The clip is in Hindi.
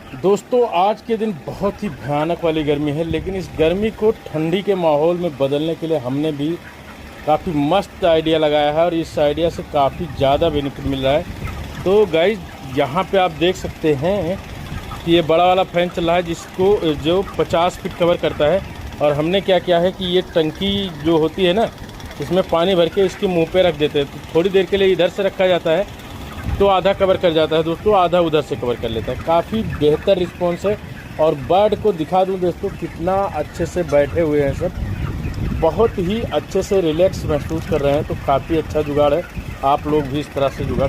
दोस्तों आज के दिन बहुत ही भयानक वाली गर्मी है, लेकिन इस गर्मी को ठंडी के माहौल में बदलने के लिए हमने भी काफ़ी मस्त आइडिया लगाया है और इस आइडिया से काफ़ी ज़्यादा बेनिफिट मिल रहा है। तो गाइज यहाँ पे आप देख सकते हैं कि ये बड़ा वाला फैन चल रहा है जिसको जो 50 फीट कवर करता है। और हमने क्या किया है कि ये टंकी जो होती है ना, इसमें पानी भर के इसके मुँह पे रख देते हैं। तो थोड़ी देर के लिए इधर से रखा जाता है तो आधा कवर कर जाता है दोस्तों, आधा उधर से कवर कर लेता है। काफ़ी बेहतर रिस्पॉन्स है। और बर्ड को दिखा दूं दोस्तों कितना अच्छे से बैठे हुए हैं सब, बहुत ही अच्छे से रिलैक्स महसूस कर रहे हैं। तो काफ़ी अच्छा जुगाड़ है, आप लोग भी इस तरह से जुगाड़